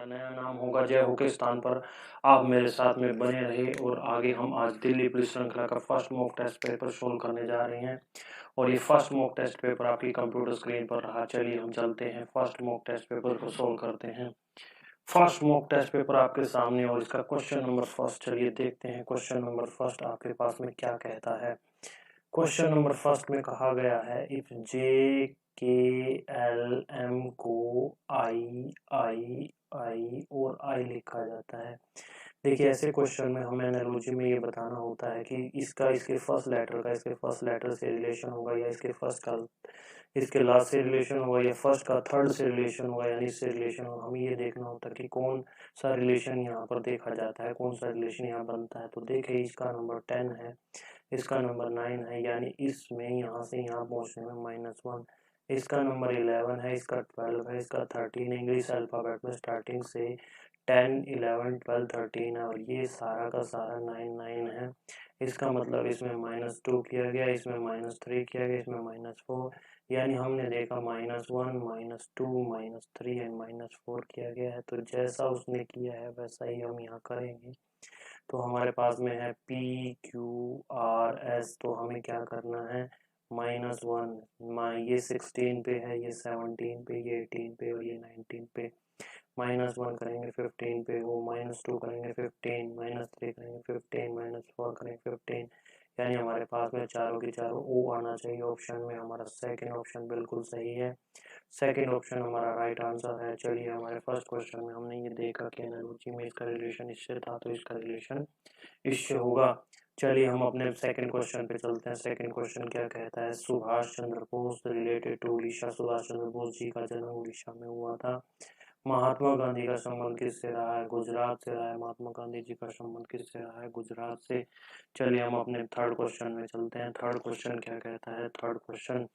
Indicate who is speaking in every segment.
Speaker 1: हमारा नया नाम होगा जय हो के स्थान पर आप मेरे साथ में बने रहे। और आगे हम आज दिल्ली पुलिस श्रृंखला का first mock test paper solve करने जा रहे हैं और ये फर्स्ट मॉक टेस्ट पेपर आपकी कंप्यूटर स्क्रीन पर रहा। चलिए हम चलते हैं फर्स्ट मॉक टेस्ट पेपर को सोल्व करते हैं। फर्स्ट मॉक टेस्ट पेपर आपके सामने और इसका क्वेश्चन नंबर फर्स्ट चलिए देखते हैं क्वेश्चन नंबर फर्स्ट आपके पास में क्या कहता है। क्वेश्चन नंबर फर्स्ट में कहा गया है इफ जे के एल एम को आई आई आई और आई लिखा जाता है। देखिए ऐसे क्वेश्चन में हमें एनालॉजी में ये बताना होता है कि इसका इसके फर्स्ट लेटर से रिलेशन होगा या इसके फर्स्ट का इसके लास्ट से रिलेशन होगा या फर्स्ट का थर्ड से रिलेशन होगा यानी इससे रिलेशन होगा। हमें ये देखना होता है कि कौन सा रिलेशन यहाँ पर देखा जाता है, कौन सा रिलेशन यहाँ बनता है। तो देखिए इसका नंबर 10 है, इसका नंबर 9 है, यानी इसमें यहाँ से यहाँ पहुँचने में -1। इसका नंबर 11 है, इसका 12 है, इसका 13 इंग्लिश अल्फ़ाबेट में स्टार्टिंग से 10, 11, 12, 13 है और ये सारा का सारा 9 9 है। इसका मतलब इसमें -2 किया गया, इसमें -3 किया गया, इसमें -4, यानी हमने देखा -1, -2, -3 एंड -4 किया गया है। तो जैसा उसने किया है वैसा ही हम यहाँ करेंगे। तो हमारे पास में है पी क्यू आर एस, तो हमें क्या करना है -1, ये 16 पे है, ये 17 पे, ये 18 पे और ये 19 पे। -1 करेंगे 15 पे, वो -2 करेंगे 15, -3 करेंगे 15, -4 करेंगे 15, यानी हमारे पास में चारों की चारों ओ आना चाहिए ऑप्शन में। हमारा सेकंड ऑप्शन बिल्कुल सही है, सेकंड ऑप्शन हमारा राइट आंसर है। चलिए हमारे फर्स्ट क्वेश्चन में हमने ये देखा कि एनालॉजी में इसका रिलेशन इससे था तो इसका रिलेशन इससे होगा। चलिए हम अपने सेकंड क्वेश्चन पे चलते हैं। सेकंड क्वेश्चन क्या कहता है, सुभाष चंद्र बोस रिलेटेड टू उड़ीसा। सुभाष चंद्र बोस जी का जन्म उड़ीसा में हुआ था। महात्मा गांधी का संबंध किससे रहा है, गुजरात से रहा है। महात्मा गांधी जी का संबंध किससे रहा है, गुजरात से। चलिए हम अपने थर्ड क्वेश्चन में चलते हैं। थर्ड क्वेश्चन क्या कहता है, थर्ड क्वेश्चन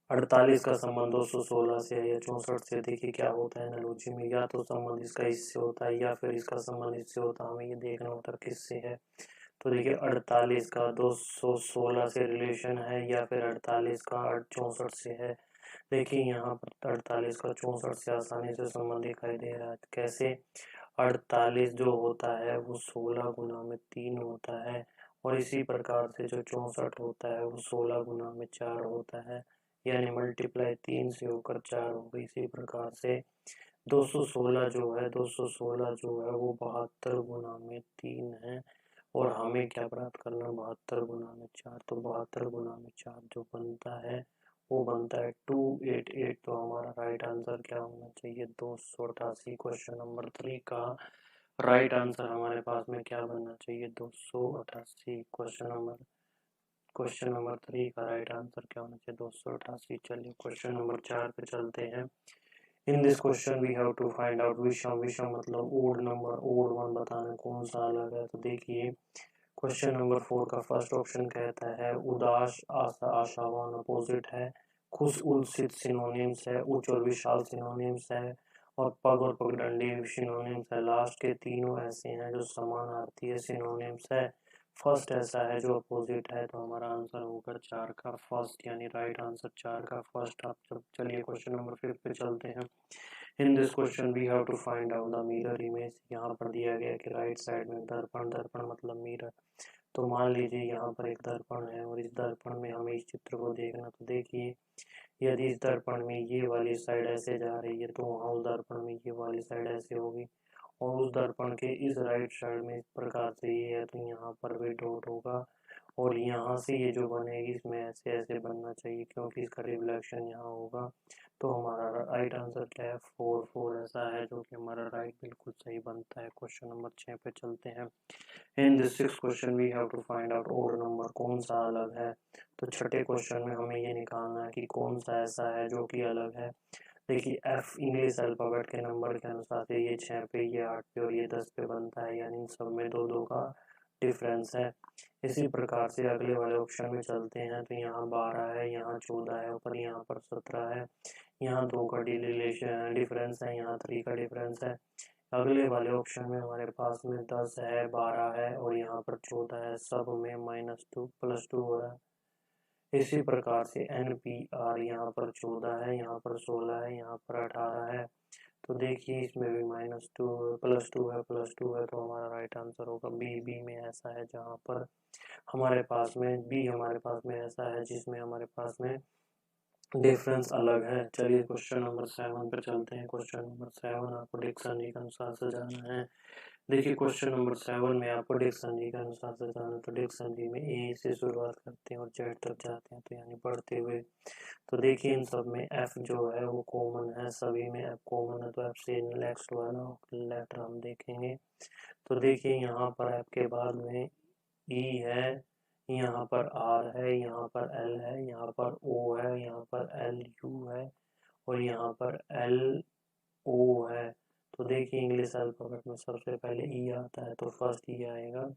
Speaker 1: 48 का संबंध 216 से है या 64 से। देखिए क्या होता है एनालॉजी में, या तो संबंध इसका इससे होता है या फिर इसका संबंध इससे होता है। हमें ये देखना होता है किससे है। तो देखिए 48 का 216 से रिलेशन है या फिर 48 का 64 से है। देखिए यहाँ पर 48 का 64 से आसानी से संबंध दिखाई दे रहा है। कैसे, 48 जो होता है वो 16 गुना में 3 होता है और इसी प्रकार से जो 64 होता है वो 16 गुना में 4 होता है, यानी मल्टीप्लाई 3 से होकर 4 होगा। इसी प्रकार से 216 जो है 216 जो है वो 72 गुना में 3 है और हमें क्या प्राप्त करना, 72 गुना में 4। तो 72 गुना में 4 जो बनता है वो बनता है 288। तो हमारा राइट आंसर क्या होना चाहिए, 288। क्वेश्चन नंबर 3 का राइट आंसर हमारे पास में क्या बनना चाहिए, 288। क्वेश्चन नंबर 3 का राइट आंसर क्या होना चाहिए, 288। चलिए क्वेश्चन नंबर 4 पे चलते हैं। In this question we have to find out विषम। विषम मतलब ओड नंबर, ओड वन बताना कौन सा अलग है। तो देखिए क्वेश्चन नंबर 4 का फर्स्ट ऑप्शन कहता है उदास आशावान अपोजिट है, खुश उल्सित सिनोनिम्स है, उच्च और विशाल सिनोनिम्स है और पग और पगडंडी सिनोनिम्स है। लास्ट के तीनों ऐसे हैं जो समानार्थी है सिनोनिम्स है। फर्स्ट ऐसा है जो अपोजिट है, तो हमारा आंसर होगा 4 का फर्स्ट, यानी राइट आंसर 4 का फर्स्ट। आप चलिए क्वेश्चन नंबर 5 पे चलते हैं। In this question we have to find out the mirror image. यहाँ पर दिया गया कि राइट साइड में दर्पण, दर्पण मतलब मिरर। तो मान लीजिए यहाँ पर एक दर्पण है और इस दर्पण में हमें इस चित्र को देखना। तो देखिए यदि इस दर्पण में ये वाली साइड ऐसे जा रही है तो वहाँ उस दर्पण में ये वाली साइड ऐसे होगी और उस दर्पण के इस राइट साइड में इस प्रकार से ये है तो यहाँ पर भी डॉट होगा और यहाँ से ये जो बनेगी इसमें ऐसे ऐसे बनना चाहिए क्योंकि इसका रिफ्लेक्शन यहाँ होगा। तो हमारा राइट आंसर क्या है, 4 4 ऐसा है जो कि हमारा राइट बिल्कुल सही बनता है। क्वेश्चन नंबर 6 पे चलते हैं। In this 6 question we have to find out odd number, कौन सा अलग है। तो छठे क्वेश्चन में हमें ये निकालना है कि कौन सा ऐसा है जो कि अलग है। देखिए एफ इंग्लिश अल्फ़ाबेट के नंबर के अनुसार से ये 6 पे, ये 8 पे और ये 10 पे बनता है, यानी इन सब में 2 2 का डिफरेंस है। इसी प्रकार से अगले वाले ऑप्शन में चलते हैं। तो यहाँ 12 है, यहाँ 14 है, ऊपर यहाँ पर 17 है, यहाँ 2 का डिफरेंस है, यहाँ 3 का डिफरेंस है। अगले वाले ऑप्शन में हमारे पास में 10 है, 12 है और यहाँ पर 14 है, सब में -2 +2 हो रहा है। इसी प्रकार से NPR यहाँ पर 14 है, यहाँ पर 16 है, यहाँ पर 18 है। तो देखिए इसमें भी -2 +2 है, +2 है, तो हमारा राइट आंसर होगा बी। बी में ऐसा है जहाँ पर हमारे पास में बी हमारे पास में ऐसा है जिसमें हमारे पास में डिफरेंस अलग है। चलिए क्वेश्चन नंबर 7 पे चलते हैं। क्वेश्चन नंबर 7 आपको डिक्शनरी के अनुसार से जाना है। देखिए क्वेश्चन नंबर 7 में आपको डिक्शनरी के अनुसार से जाना है, तो डिक्शनरी में ए से शुरुआत करते हैं और जेड तक जाते हैं, तो यानी बढ़ते हुए। तो देखिए इन सब में एफ जो है वो कॉमन है, सभी में एफ कॉमन है, तो एफ से नेक्स्ट वाला लेटर हम देखेंगे। तो देखिए यहाँ पर एफ के बाद में ई है, यहाँ पर आर है, यहाँ पर एल है, यहाँ पर ओ है, यहाँ पर एल यू है और यहाँ पर एल ओ है। तो देखिए इंग्लिश अल्फाबेट में सबसे पहले ई आता है, तो फर्स्ट ई आएगा।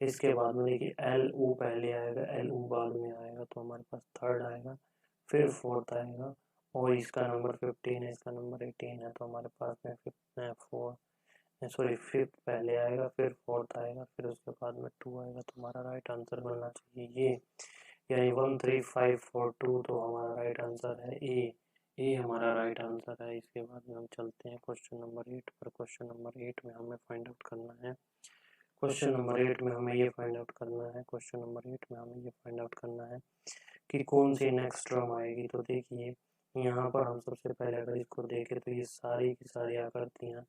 Speaker 1: इसके बाद में देखिए एल ओ पहले आएगा, एल ओ बाद में आएगा, तो हमारे पास थर्ड आएगा, फिर फोर्थ आएगा और इसका नंबर 15 है, इसका नंबर 18 है, तो हमारे पास में फिफ्थ पहले आएगा, फिर फोर्थ आएगा, फिर उसके बाद में 2 आएगा, तो हमारा राइट आंसर बनना चाहिए ये, यानी 1 3 5 4 2, तो हमारा राइट आंसर है ए। ए हमारा राइट आंसर है। इसके बाद में हम चलते हैं क्वेश्चन नंबर 8 पर। क्वेश्चन नंबर 8 में हमें फाइंड आउट करना है, क्वेश्चन नंबर 8 में हमें ये फाइंड आउट करना है, क्वेश्चन नंबर 8 में हमें ये फाइंड आउट करना है कि कौन सी नेक्स्ट टर्म आएगी। तो देखिए यहाँ पर हम सबसे पहले अगर इसको देखें तो ये सारी की सारी आकृतियाँ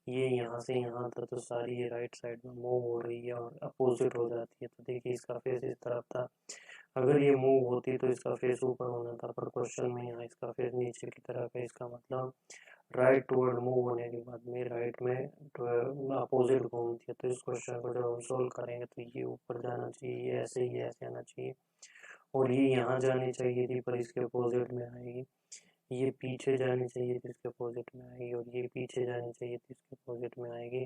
Speaker 1: ये यहाँ से यहाँ तक तो सारी ये राइट साइड में मूव हो रही है और अपोजिट हो जाती है। तो देखिए इसका फेस इस तरफ था, अगर ये मूव होती तो इसका फेस ऊपर होना था, पर क्वेश्चन में यहाँ इसका फेस नीचे की तरफ है। इसका मतलब राइट टूवर्ड मूव होने के बाद में राइट में अपोजिट घूमती है। तो इस क्वेश्चन को जब हम सोल्व करेंगे तो ये ऊपर जाना चाहिए, ये ऐसे आना चाहिए और ये यहाँ जानी चाहिए थी पर इसके अपोजिट में आएगी। ये पीछे जानी चाहिए थी, इसके अपोजिट में आएगी और ये पीछे जानी चाहिए थी, इसके अपोजिट में आएगी।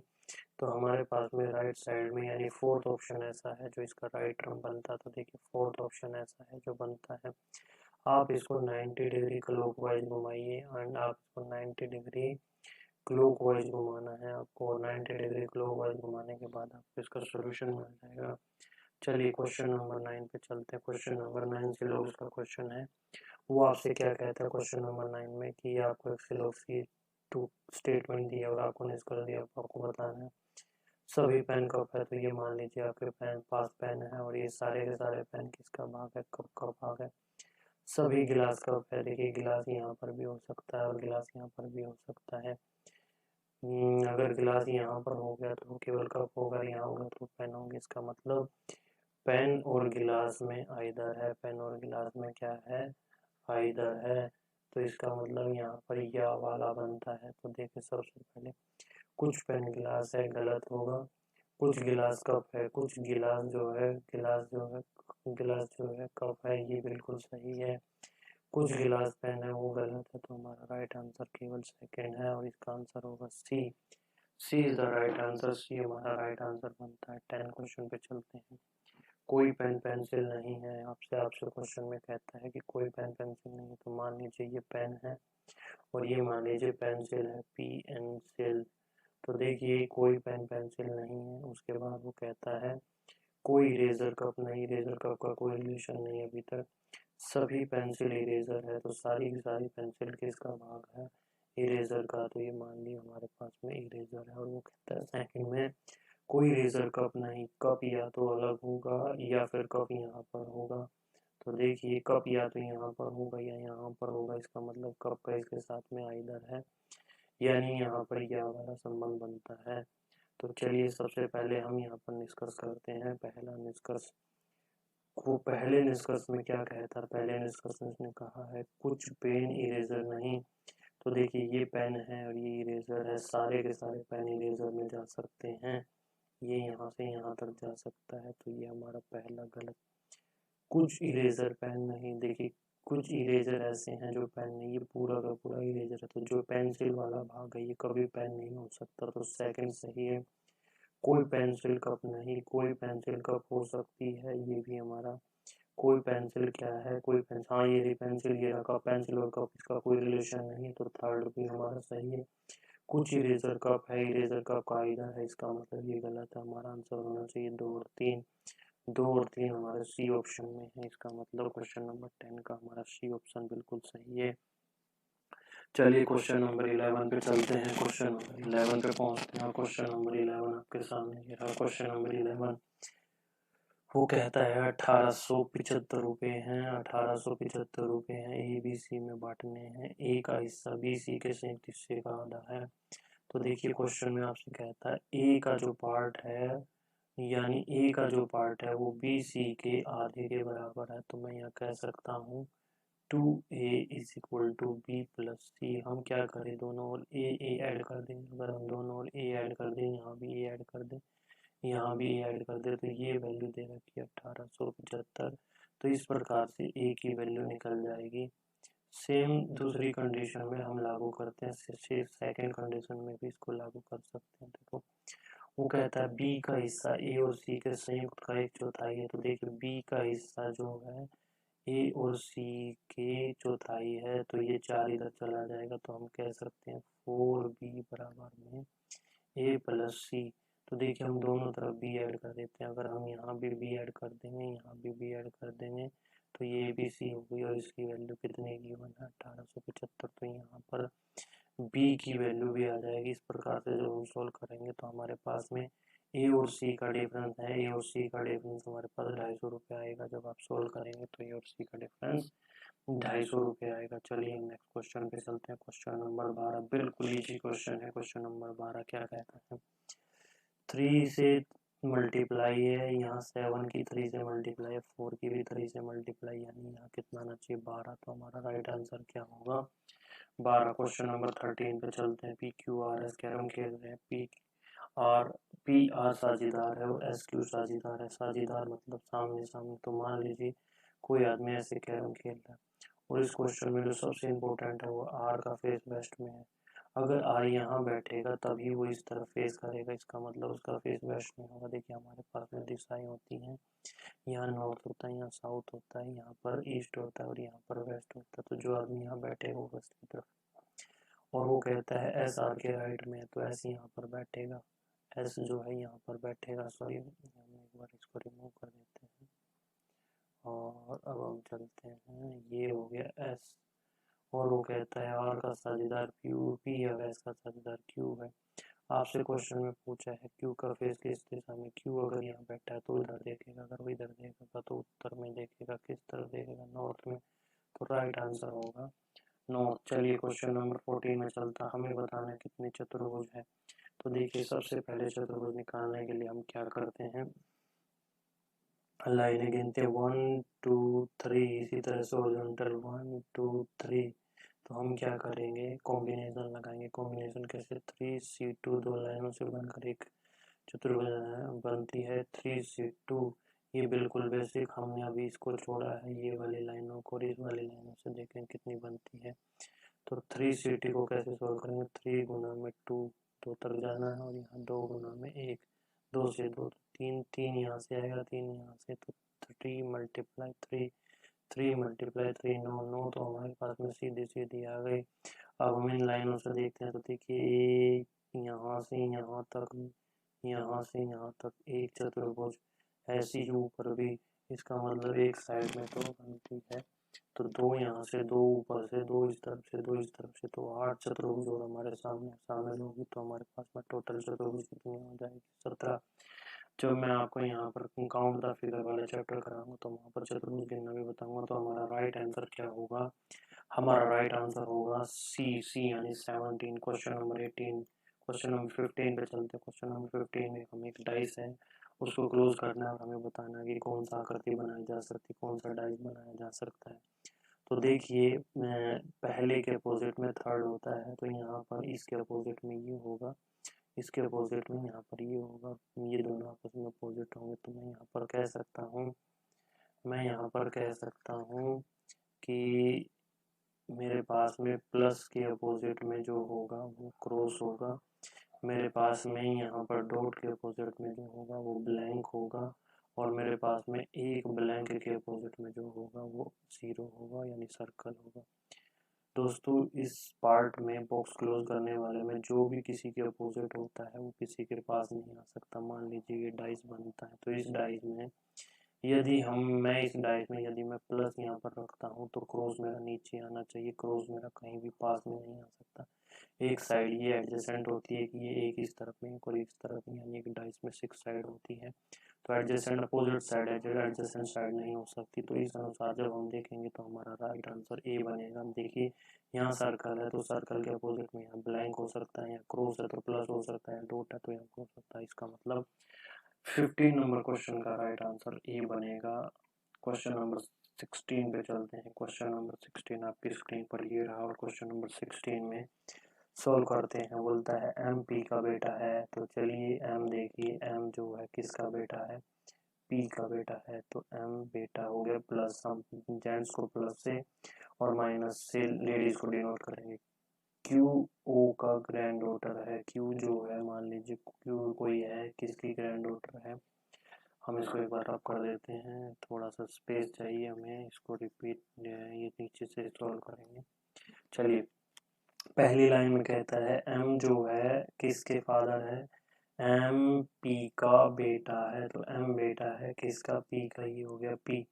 Speaker 1: तो हमारे पास में राइट साइड में यानी फोर्थ ऑप्शन ऐसा है जो इसका राइट टर्म बनता है। तो देखिए फोर्थ ऑप्शन ऐसा है जो बनता है। आप इसको 90 डिग्री क्लॉकवाइज घुमाइए एंड आप इसको 90 डिग्री क्लॉकवाइज घुमाना है आपको। 90 डिग्री क्लॉकवाइज घुमाने के बाद आपको इसका सोल्यूशन मिल जाएगा। चलिए क्वेश्चन नंबर 9 पे चलते हैं। क्वेश्चन नंबर 9 सिलोक्स का क्वेश्चन है। वो आपसे क्या कहता है क्वेश्चन नंबर 9 में कि आपको एक सिलोक्स की 2 स्टेटमेंट दिया और आपको निष्कर्ष दिया, आपको बताना है सभी पेन कप है। तो ये मान लीजिए आपके पेन पास पेन है और ये सारे के सारे पेन किसका भाग है, कप का भाग है। सभी गिलास कप है, देखिए गिलास यहाँ पर भी हो सकता है और गिलास यहाँ पर भी हो सकता है। अगर गिलास यहाँ पर हो गया तो केवल कप होगा, यहाँ होगा तो पेन होंगे। इसका मतलब पेन और गिलास में आइदर है, पेन और गिलास में क्या है, आइदर है। तो इसका मतलब यहाँ पर या वाला बनता है। तो देखिए सबसे पहले कुछ पेन गिलास है, गलत होगा। कुछ गिलास कप है, कुछ गिलास जो है गिलास जो है कप है, ये बिल्कुल सही है। कुछ गिलास पेन है वो गलत है। तो हमारा राइट आंसर केवल सेकंड है और इसका आंसर होगा सी। सी इज द राइट आंसर, सी हमारा राइट आंसर बनता है। 10 क्वेश्चन पे चलते हैं। कोई पेन पेंसिल नहीं है, आपसे क्वेश्चन में कहता है कि कोई पेन पेंसिल नहीं है। तो मान लीजिए ये पेन है और ये मान लीजिए पेंसिल है, पेंसिल। तो देखिए कोई पेन पेंसिल नहीं है। उसके बाद वो कहता है कोई इरेजर कप नहीं, इरेजर कप का कोई रिलेशन नहीं अभी तक। सभी पेंसिल इरेजर है, तो सारी की सारी पेंसिल किसका भाग है, इरेजर का। तो ये मान लिया हमारे पास में इरेजर है। और वो कहता है सेकंड में कोई इरेजर कप नहीं, कप या तो अलग होगा या फिर कप यहाँ पर होगा। तो देखिए कप या तो यहाँ पर होगा या यहाँ पर होगा। इसका मतलब कप का इसके साथ में आइदर है, यानी यहाँ पर या वाला संबंध बनता है। तो चलिए सबसे पहले हम यहाँ पर निष्कर्ष करते हैं। पहला निष्कर्ष, वो पहले निष्कर्ष में क्या कहता है, पहले निष्कर्ष में उसने कहा है कुछ पेन इरेजर नहीं। तो देखिए ये पेन है और ये इरेजर है, सारे के सारे पेन इरेजर में जा सकते हैं। ये यहाँ से यहाँ तक जा सकता है, तो ये हमारा पहला गलत। कुछ इरेजर पेन नहीं, देखिए कुछ इरेजर ऐसे हैं जो पेन नहीं, ये पूरा का पूरा इरेजर है। तो जो पेंसिल वाला भाग है ये कभी पेन नहीं हो सकता, तो सेकंड सही है। कोई पेंसिल कप नहीं, कोई पेंसिल कप हो सकती है, ये भी हमारा। कोई पेंसिल क्या है, कोई पेंसिल, हाँ ये रही पेंसिल, ये रखा पेंसिल और कप, इसका कोई रिलेशन नहीं, तो थर्ड भी हमारा सही है। कुछ इरेजर कप है, इरेजर कप कायदा है, इसका मतलब ये गलत है। हमारा आंसर होना चाहिए 2 और 3। 2 और 3 हमारे सी ऑप्शन में है। इसका मतलब क्वेश्चन नंबर 10 का हमारा सी ऑप्शन बिल्कुल सही है। चलिए क्वेश्चन नंबर 11 पे चलते हैं। क्वेश्चन नंबर 11 पे पहुंचते हैं। क्वेश्चन नंबर 11 आपके सामने ये रहा। क्वेश्चन नंबर 11 वो कहता है 1875 रुपये हैं। 1875 रुपये हैं, ए बी सी में बांटने हैं। ए का हिस्सा बी सी के संयुक्त हिस्से का आधा है। तो देखिए क्वेश्चन में आपसे कहता है ए का जो पार्ट है, यानी ए का जो पार्ट है वो बी सी के आधे के बराबर है। तो मैं यहाँ कह सकता हूँ 2a is equal to B plus C. हम क्या करें, दोनों ओर ए ऐड कर दें। अगर हम दोनों ओर ए ऐड कर दें, यहाँ भी ए ऐड कर दें, यहाँ भी ऐड कर दे, तो ये वैल्यू दे रखी है 1875। तो इस प्रकार से ए की वैल्यू निकल जाएगी। सेम दूसरी कंडीशन में हम लागू करते हैं, सेकेंड कंडीशन में भी इसको लागू कर सकते हैं। देखो वो कहता है बी का हिस्सा ए और सी के संयुक्त का 1/4 है। तो देखिए बी का हिस्सा जो है ए और सी के चौथाई है, तो ये 4 इधर चला जाएगा। तो हम कह सकते हैं 4b बराबर में ए प्लस सी। तो देखिए हम दोनों तरफ बी ऐड कर देते हैं। अगर हम यहाँ भी बी ऐड कर देंगे, यहाँ भी बी ऐड कर देंगे, तो ये बी सी हो गई। और इसकी वैल्यू कितने की बना 1875। तो यहाँ पर बी की वैल्यू भी आ जाएगी। इस प्रकार से जब हम सोल्व करेंगे तो हमारे पास में ए और सी का डिफरेंस है। ए और सी का डिफरेंस हमारे पास 250 रुपये आएगा। जब आप सोल्व करेंगे तो ए और सी का डिफरेंस 250 रुपये आएगा। चलिए नेक्स्ट क्वेश्चन पे चलते हैं। क्वेश्चन नंबर 12 बिल्कुल इजी क्वेश्चन है। क्वेश्चन नंबर 12 क्या कहता है, 3 से मल्टीप्लाई है, यहाँ 7 की 3 से मल्टीप्लाई है, 4 की भी 3 से मल्टीप्लाई, यानी यहाँ कितना आना चाहिए 12। तो हमारा राइट आंसर क्या होगा 12। क्वेश्चन नंबर 13 पे चलते हैं। P Q R S carrom खेल रहे हैं। पी आर साझेदार है और एस क्यू साझेदार है। साझेदार मतलब सामने सामने। तो मान लीजिए कोई आदमी ऐसे कैरम खेल रहा है और इस क्वेश्चन में जो सबसे इम्पोर्टेंट है वो आर का फेस वेस्ट में है। अगर आर यहाँ बैठेगा तभी वो इस तरफ फेस करेगा, इसका मतलब उसका फेस वेस्ट में होगा। देखिए हमारे पास में दिशाएं होती हैं, यहाँ नॉर्थ होता है, यहाँ साउथ होता है, यहाँ पर ईस्ट होता है और यहाँ पर वेस्ट होता है। तो जो आदमी यहाँ बैठेगा वो वेस्ट की तरफ, और वो कहता है एस आर के राइट में है, तो एस यहाँ पर बैठेगा, एस जो है यहाँ पर बैठेगा। सॉरी हम एक बार इसको रिमूव कर देते हैं और अब हम चलते हैं। ये हो गया एस, और वो कहता है आर का साझेदार क्यू पी है, एस का साझेदार क्यू है। आपसे क्वेश्चन में पूछा है क्यू का फेस किस दिशा में। क्यू अगर यहाँ बैठा है तो इधर देखेगा, अगर वो इधर देखेगा तो उत्तर में देखेगा। किस तरफ देखेगा, नॉर्थ में। तो राइट आंसर होगा नॉर्थ। चलिए क्वेश्चन नंबर 14 में चलता। हमें बताना है कितने चतुर्भुज है। तो देखिए सबसे पहले चतुर्भुज निकालने के लिए हम क्या करते हैं, लाइनें गिनते हैं 1 2 3, इसी तरह से हॉरिजॉन्टल 1 2 3। तो हम क्या करेंगे, कॉम्बिनेशन लगाएंगे। कॉम्बिनेशन कैसे, 3C2 दो लाइनों से बनकर एक चतुर्भुज बनती है 3C2। ये बिल्कुल बेसिक, हमने अभी इसको छोड़ा है, ये वाली लाइनों को और इस वाली लाइनों से देखें कितनी बनती है। तो 3C2 को कैसे सोल्व करेंगे, 3 गुना में 2, 2 तक जाना है, और यहाँ 2 गुना में 1, 2 से 2 3, 3 यहाँ से आएगा, 3 यहाँ से, तो 3 मल्टीप्लाई 3, 3 मल्टीप्लाई 3 9, 9 तो हमारे पास में सीधी सीधी आ गई। अब हम इन लाइनों से देखते हैं तो देखिए यहाँ से यहाँ तक, यहाँ से यहाँ तक एक चतुर्भुज, ऐसी ही ऊपर भी। इसका मतलब एक साइड में तो बनती है, तो 2 यहाँ से, 2 ऊपर से, 2 इस तरफ से, 2 इस तरफ से, तो 8 चतुर्भुज और हमारे सामने शामिल होगी। तो हमारे पास में टोटल चतुर्भुज कितनी हो जाएगी 17। जब मैं आपको यहाँ पर काउंट द फिगर वाले चैप्टर कराऊंगा तो वहाँ पर चतुर्भुज गिनना भी बताऊंगा। तो हमारा राइट आंसर क्या होगा, हमारा राइट आंसर होगा सी यानी 17। क्वेश्चन नंबर 18, क्वेश्चन नंबर 15 पे चलते हैं। क्वेश्चन नंबर 15 में हमें एक डाइस है, उसको क्लोज करना है और हमें बताना है कि कौन सा आकृति बनाई जा सकती है, कौन सा डाइस बनाया जा सकता है। तो देखिए पहले के अपोजिट में थर्ड होता है, तो यहाँ पर इसके अपोजिट में ये होगा, इसके अपोजिट में यहाँ पर ये होगा, ये दोनों आपस में अपोजिट होंगे। तो मैं यहाँ पर कह सकता हूँ, मैं यहाँ पर कह सकता हूँ कि मेरे पास में प्लस के अपोजिट में जो होगा वो क्रॉस होगा, मेरे पास में यहाँ पर डॉट के अपोजिट में जो होगा वो ब्लैंक होगा, और मेरे पास में एक ब्लैंक के अपोजिट में जो होगा वो जीरो होगा, यानी सर्कल होगा। दोस्तों इस पार्ट में बॉक्स क्लोज करने वाले में जो भी किसी के अपोजिट होता है वो किसी के पास नहीं आ सकता। मान लीजिए ये डाइस बनता है, तो इस डाइस में यदि मैं इस डाइस में यदि मैं प्लस यहाँ पर रखता हूँ तो क्रॉस मेरा नीचे आना चाहिए, क्रॉस मेरा कहीं भी पास में नहीं आ सकता। एक साइड ये एडजेसेंट होती है कि ये एक इस तरफ में और एक इस तरफ में, यानी एक डाइस में 6 साइड होती है। तो एडजेसेंट अपोजिट साइड है, जो एडजेसेंट साइड नहीं हो सकती। तो इस अनुसार जब हम देखेंगे तो हमारा राइट आंसर ए बनेगा। देखिए यहाँ सर्कल है तो सर्कल के अपोजिट में यहाँ ब्लैंक हो सकता है, यहाँ क्रॉस है तो प्लस हो सकता है, डॉट है तो यहाँ हो सकता है। इसका मतलब 15 नंबर क्वेश्चन का राइट आंसर ए बनेगा। क्वेश्चन नंबर 16 पे चलते हैं। क्वेश्चन नंबर 16 आपकी स्क्रीन पर ये रहा, और क्वेश्चन नंबर 16 में सोल्व करते हैं। बोलता है एम पी का बेटा है। तो चलिए एम देखिए, एम जो है किसका बेटा है, पी का बेटा है। तो एम बेटा हो गया, प्लस हम जेंट्स को प्लस से और माइनस से लेडीज को डिनोट करेंगे। क्यू ओ का ग्रैंड डॉटर है। क्यू जो है मान लीजिए क्यू कोई है, किसकी ग्रैंड डॉटर है। हम इसको एक बार रब कर देते हैं, थोड़ा सा स्पेस चाहिए हमें, इसको रिपीट ये नीचे से सॉल्व करेंगे। चलिए पहली लाइन में कहता है एम जो है किसके फादर है, एम पी का बेटा है। तो एम बेटा है किसका, पी का, ही हो गया पी।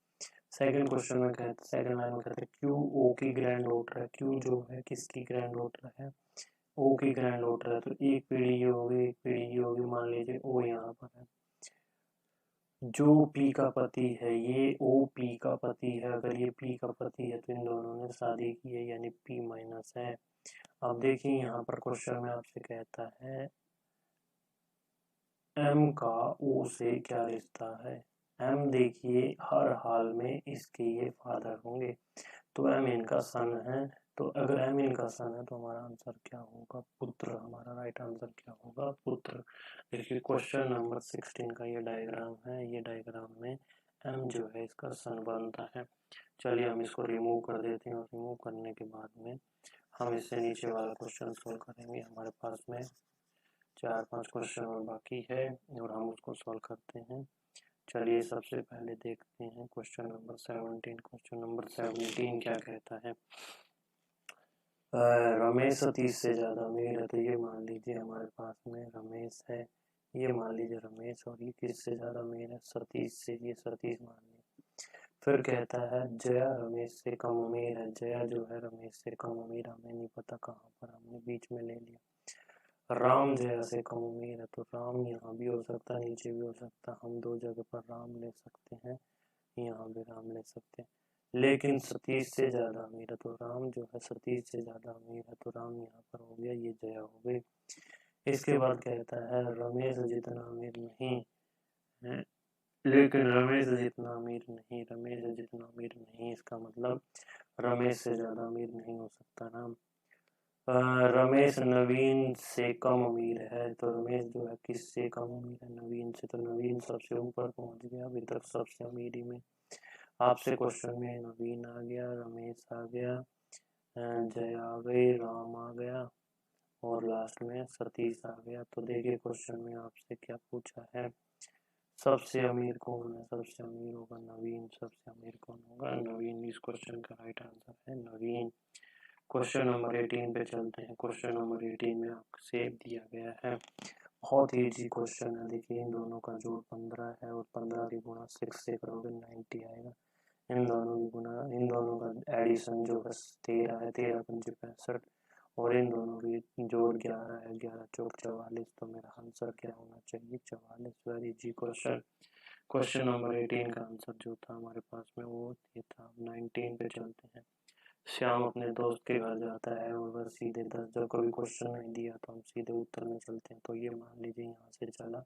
Speaker 1: सेकंड क्वेश्चन में कहते, सेकंड लाइन में कहते हैं क्यू ओ की ग्रैंड डॉटर है। क्यू जो है किसकी ग्रैंड डॉटर है, ओ की ग्रैंड डॉटर है। तो एक पीढ़ी ये होगी, एक पीढ़ी ये होगी, मान लीजिए ओ यहाँ पर है। जो पी का पति है ये ओ पी का पति है। अगर ये पी का पति है तो इन दोनों ने शादी की है, यानी पी माइनस है। अब देखिए यहाँ पर क्वेश्चन में आपसे कहता है एम का ओ से क्या रिश्ता है। एम देखिए हर हाल में इसके ये फादर होंगे, तो एम इनका सन है। तो अगर एम इनका सन है तो हमारा आंसर क्या होगा, पुत्र। हमारा राइट आंसर क्या होगा, पुत्र। देखिए क्वेश्चन नंबर 16 का ये डायग्राम है, ये डायग्राम में एम जो है इसका सन बनता है। चलिए हम इसको रिमूव कर देते हैं, और रिमूव करने के बाद में हम इससे नीचे वाला क्वेश्चन सोल्व करेंगे। हमारे पास में 4-5 क्वेश्चन और बाकी है और हम उसको सोल्व करते हैं। चलिए सबसे पहले देखते हैं क्वेश्चन नंबर 17। क्वेश्चन नंबर 17 क्या कहता है, रमेश सतीश से ज़्यादा अमीर है। तो ये मान लीजिए हमारे पास में रमेश है, ये मान लीजिए रमेश, और ये किससे ज़्यादा अमीर है, सतीश से। ये सतीश मान लीजिए। फिर कहता है जया रमेश से कम अमीर है। जया जो है रमेश से कम अमीर, हमें नहीं पता कहाँ पर, हमने बीच में ले लिया। राम जया से कम अमीर है। तो राम यहाँ भी हो सकता है, नीचे भी हो सकता है, हम दो जगह पर राम ले सकते हैं, यहाँ भी राम ले सकते हैं। लेकिन सतीश से ज़्यादा अमीर है, तो राम जो है सतीश से ज़्यादा अमीर है। तो राम यहाँ पर हो गया, ये जया हो गई। इसके बाद कहता है रमेश जितना अमीर नहीं है, लेकिन रमेश जितना अमीर नहीं, रमेश जितना अमीर नहीं, इसका मतलब रमेश से ज़्यादा अमीर नहीं हो सकता ना। रमेश नवीन से कम अमीर है। तो रमेश जो है किससे कम अमीर है, नवीन से। तो नवीन सबसे ऊपर पहुंच गया अभी तक सबसे अमीरी में। आपसे क्वेश्चन में नवीन आ गया, रमेश आ गया, जया आ गई, राम आ गया, और लास्ट में सतीश आ गया। तो देखिए क्वेश्चन में आपसे क्या पूछा है, सबसे अमीर कौन है, सबसे अमीर होगा नवीन। सबसे अमीर कौन होगा, नवीन। इस क्वेश्चन का राइट आंसर है नवीन। क्वेश्चन नंबर 18 पे चलते हैं। क्वेश्चन नंबर 18 में आपसे दिया गया है, बहुत ही इजी क्वेश्चन है। देखिए इन दोनों का जोड़ 15 है, और 15 की गुणा 6 से करोगे 90 आएगा। इन दोनों की गुणा, इन दोनों का एडिशन जो है 13 है, 13 पंजे 65, और इन दोनों की जोड़ 11 है, 11 चौक 44। तो मेरा आंसर क्या होना चाहिए, 44। Very easy question. Question number 18 का आंसर जो था हमारे पास में वो ये था। 19 पे चलते हैं। श्याम अपने दोस्त के घर जाता है और वह सीधे 10, जब कभी क्वेश्चन नहीं दिया तो हम सीधे उत्तर में चलते हैं। तो ये मान लीजिए यहाँ से चला,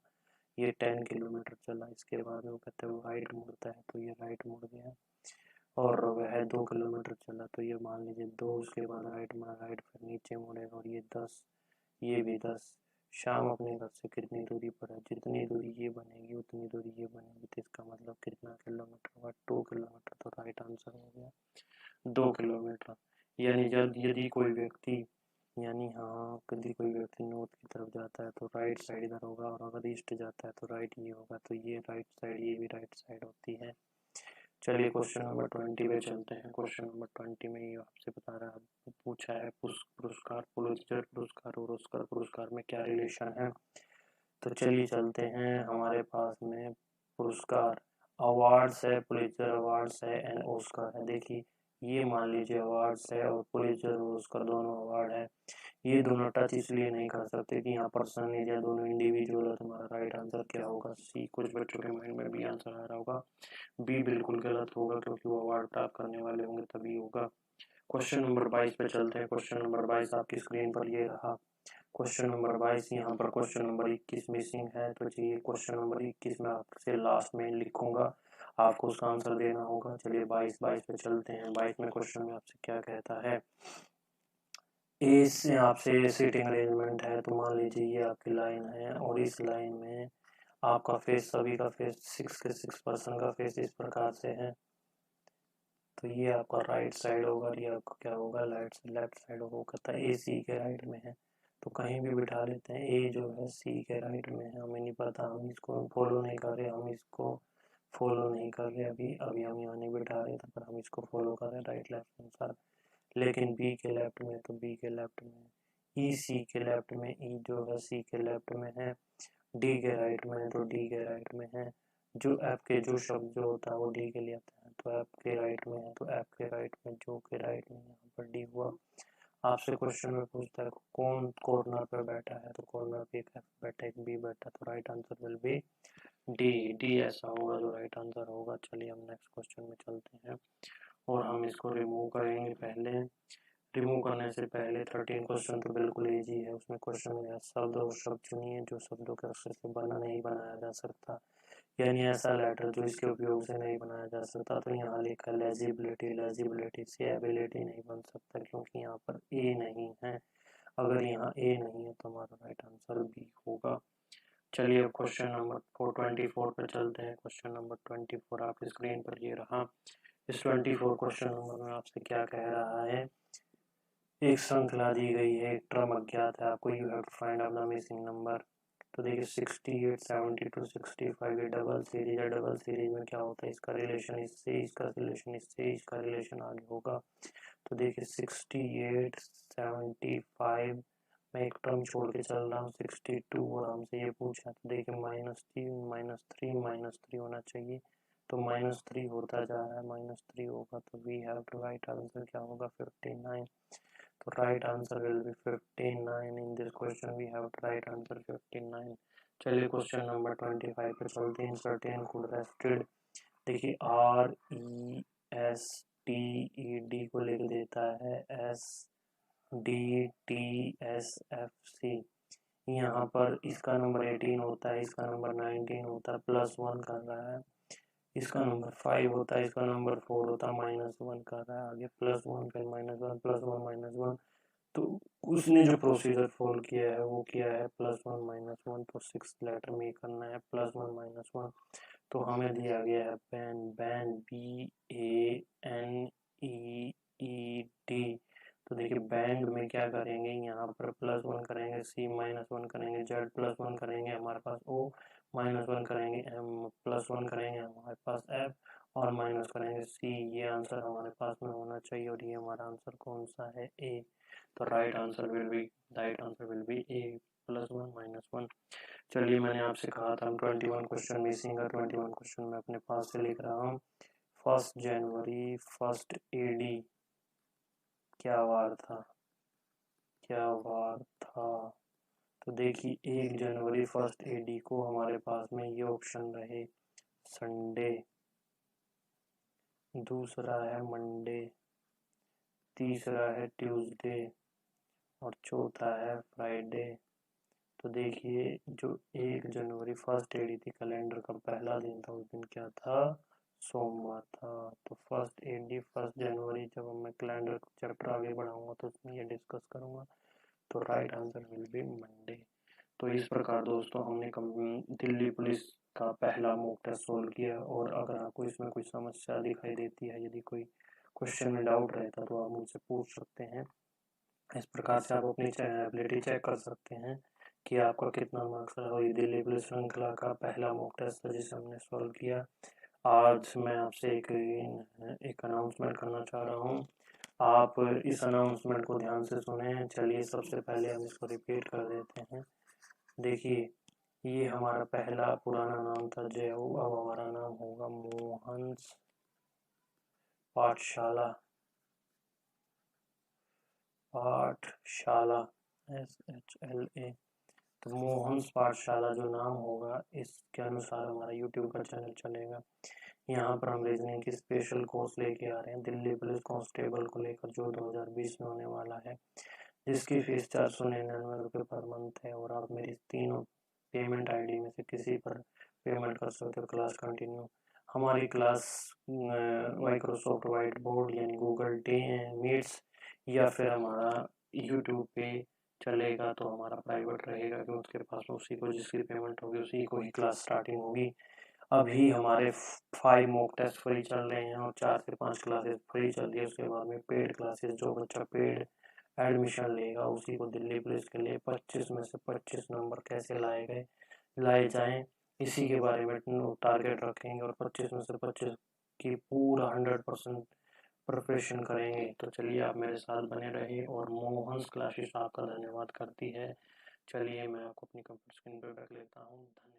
Speaker 1: ये 10 किलोमीटर चला, इसके बाद वो कहते हैं वो राइट मुड़ता है, तो ये राइट मुड़ गया। और वह 2 किलोमीटर चला, तो ये मान लीजिए 2, उसके बाद राइट मुड़ा, राइट फिर नीचे मुड़ेगा, और ये 10, ये भी 10। शाम अपने घर से कितनी दूरी पर है, जितनी दूरी ये बनेगी उतनी दूरी ये बनेगी। तो इसका मतलब कितना किलोमीटर हुआ, 2 किलोमीटर। तो राइट आंसर हो गया 2 किलोमीटर। यानी जब यदि कोई व्यक्ति, यानी हाँ यदि कोई व्यक्ति नॉर्थ की तरफ जाता है तो राइट साइड इधर होगा, और अगर ईस्ट जाता है तो राइट ये होगा। तो ये राइट साइड, ये भी राइट साइड होती है। चलिए क्वेश्चन नंबर 20 पे चलते हैं। क्वेश्चन नंबर 20 में ये आपसे बता रहा है, पूछा है पुरस्कार, पुलित्जर पुरस्कार और ऑस्कर पुरस्कार में क्या रिलेशन है। तो चलिए चलते हैं, हमारे पास में पुरस्कार अवार्ड्स है, पुलित्जर अवार्ड्स है एंड ऑस्कर है। देखिए ये मान लीजिए अवार्ड्स है और पुलित्जर और ऑस्कर दोनों अवार्ड है। ये दोनों टच इसलिए नहीं कर सकते कि यहाँ पर्सन या दोनों इंडिविजुअल है। तुम्हारा राइट आंसर क्या होगा? सी। कुछ बच्चों के माइंड में बी आंसर आ रहा होगा, बी बिल्कुल गलत होगा क्योंकि वो अवार्ड प्राप्त करने वाले होंगे तभी होगा। क्वेश्चन नंबर 22 पे चलते हैं। क्वेश्चन नंबर 22 आपकी स्क्रीन पर ये रहा। क्वेश्चन नंबर 22 यहाँ पर क्वेश्चन नंबर 21 मिसिंग है, तो चलिए क्वेश्चन नंबर 21 में आपसे लास्ट में लिखूंगा, आपको उसका आंसर देना होगा। चलिए 22 पे चलते हैं। 22 में क्वेश्चन में आपसे क्या कहता है? ए से आपसे सीटिंग अरेंजमेंट है, तो मान लीजिए ये आपकी लाइन है और इस लाइन में आपका फेस, सभी का फेस, 6 के 6 पर्सन का फेस इस प्रकार से है। तो ये आपका राइट साइड होगा और ये आपका क्या होगा? लेफ्ट साइड होगा। कहता है ए सी के राइट में है, तो कहीं भी बिठा लेते हैं। ए जो है सी के राइट में है, हमें नहीं पता, हम इसको फॉलो नहीं कर रहे, हम इसको फॉलो नहीं कर रहे अभी हम यहाँ नहीं बिठा रहे थे, पर हम इसको फॉलो कर रहे हैं राइट लेफ्ट अनुसार। लेकिन बी के लेफ्ट में, तो बी के लेफ्ट में, ई सी के लेफ्ट में, ई जो है सी के लेफ्ट में है, डी के राइट में है तो डी के राइट में है। जो एफ के जो शब्द जो होता है वो डी के लिए आता है, तो एफ के राइट में है तो एफ के राइट में, जो के राइट में, यहाँ पर डी हुआ। आपसे क्वेश्चन में पूछता है कौन कॉर्नर पे बैठा है, तो कॉर्नर पे एक एफ बैठा एक बी बैठा, तो right answer will B D ऐसा होगा जो राइट आंसर होगा। चलिए हम नेक्स्ट क्वेश्चन में चलते हैं और हम इसको रिमूव करेंगे। पहले रिमूव करने से पहले 13 क्वेश्चन तो बिल्कुल इजी है। उसमें क्वेश्चन में शब्द और शब्द चुनिए जो शब्दों के अक्षर से बना नहीं बनाया जा सकता, यानी ऐसा लेटर जो इसके उपयोग से नहीं बनाया जा सकता। तो यहाँ लिखा लेजिबिलिटी, लेजिबिलिटी से एबिलिटी नहीं बन सकता क्योंकि यहाँ पर ए नहीं है। अगर यहाँ ए नहीं है तो हमारा राइट आंसर बी होगा। चलिए अब क्वेश्चन नंबर 424 पे चलते हैं। क्वेश्चन नंबर 24 आपकी स्क्रीन पर ये रहा। इस 24 क्वेश्चन नंबर में आपसे क्या कह रहा है? एक श्रृंखला दी गई है, एक क्रम अज्ञात है, आपको you have to find out the missing number. तो देखिए 68, 72, 65 ये डबल सीरीज है। डबल सीरीज में क्या होता है? इसका रिलेशन इससे, इसका रिलेशन इससे, इसका रिलेशन आगे होगा। तो देखिए 68, 75 मैं एक टर्म छोड़ के चल रहा हूँ 62 और हमसे ये पूछा, तो देखिए -3 होना चाहिए, तो -3 होता जा रहा है, -3 होगा तो we have to write answer क्या होगा? 59। तो right answer will be 59 in this question, we have to write answer 59। चलिए क्वेश्चन नंबर 25 पे चलते हैं। सर्टेन कुड रेस्टेड, देखिए RESTED को लिख देता है SDTSFC। यहाँ पर इसका नंबर 18 होता है, इसका नंबर 19 होता है, +1 कर रहा है। इसका नंबर 5 होता है, इसका नंबर 4 होता है, -1 कर रहा है। आगे +1 फिर -1, +1 -1, तो उसने जो प्रोसीजर फॉलो किया है वो किया है +1 -1, तो 6 लेटर में करना है +1 -1। तो हमें दिया गया है बैन BANEED। तो देखिए बैंड में क्या करेंगे? यहाँ पर +1 करेंगे, C -1 करेंगे, Z +1 करेंगे, हमारे पास O -1 करेंगे, M +1 करेंगे, हमारे पास F और माइनस करेंगे C। ये आंसर हमारे पास में होना चाहिए और ये हमारा आंसर कौन सा है? A। तो right answer will B A +1 -1। चलिए मैंने आपसे कहा था हम 21 क्वेश्चन मिसिंग है, 21 क्वेश्चन मैं अपने पास से लिख रहा हूँ। 1 जनवरी 1 AD क्या वार था? तो देखिए 1 जनवरी 1 AD को हमारे पास में ये ऑप्शन रहे संडे, दूसरा है मंडे, तीसरा है ट्यूसडे और चौथा है फ्राइडे। तो देखिए जो 1 जनवरी 1 AD थी, कैलेंडर का पहला दिन था, उस दिन क्या था? सोमवार था। तो 1 AD 1 जनवरी, जब मैं कैलेंडर चैप्टर आगे बढ़ाऊंगा तो उसमें ये डिस्कस करूंगा। तो right answer will be Monday. तो इस प्रकार दोस्तों हमने दिल्ली पुलिस का पहला मॉक टेस्ट सोल्व किया, और अगर आपको इसमें कोई समस्या दिखाई देती है, यदि कोई क्वेश्चन में डाउट रहता तो आप मुझसे पूछ सकते हैं। इस प्रकार से आप अपनी एबिलिटी चेक कर सकते हैं कि आपका कितना मार्क्स रहा। ये दिल्ली पुलिस श्रृंखला का पहला मॉक टेस्ट था जिसे हमने सॉल्व किया। आज मैं आपसे एक अनाउंसमेंट करना चाह रहा हूँ, आप इस अनाउंसमेंट को ध्यान से सुने। चलिए सबसे पहले हम इसको रिपीट कर देते हैं। देखिए ये हमारा पहला पुराना नाम था जयऊ, अब हमारा नाम होगा मोहन्स पाठशाला। पाठशाला SHLA। तो मोहन्स पाठशाला जो नाम होगा इसके अनुसार हमारा यूट्यूब का चैनल चलेगा। यहाँ पर हम रीजनिंग की स्पेशल कोर्स लेके आ रहे हैं दिल्ली पुलिस कांस्टेबल को लेकर, जो 2020 में होने वाला है, जिसकी फीस 499 रुपये पर मंथ है। और आप मेरी तीनों पेमेंट आईडी में से किसी पर पेमेंट कर सकते हो। क्लास कंटिन्यू, हमारी क्लास माइक्रोसॉफ्ट वाइट बोर्ड यानी गूगल मीट्स या फिर हमारा यूट्यूब पे चलेगा, तो हमारा प्राइवेट रहेगा कि उसके पास उसी को जिसकी पेमेंट होगी उसी को ही क्लास स्टार्टिंग होगी। अभी हमारे 5 मॉक टेस्ट फ्री चल रहे हैं और 4 से 5 क्लासेस फ्री चल रही है। उसके बाद में पेड क्लासेस, जो बच्चा पेड एडमिशन लेगा उसी को दिल्ली पुलिस के लिए 25 में से 25 नंबर कैसे लाए जाएं, इसी के बारे में टारगेट रखेंगे और 25 में से 25 की पूरा 100% प्रिपरेशन करेंगे। तो चलिए आप मेरे साथ बने रहिए और मोहन्स क्लासेस आपका धन्यवाद करती है। चलिए मैं आपको अपनी कंप्यूटर स्क्रीन पर रख लेता हूँ। धन्यवाद।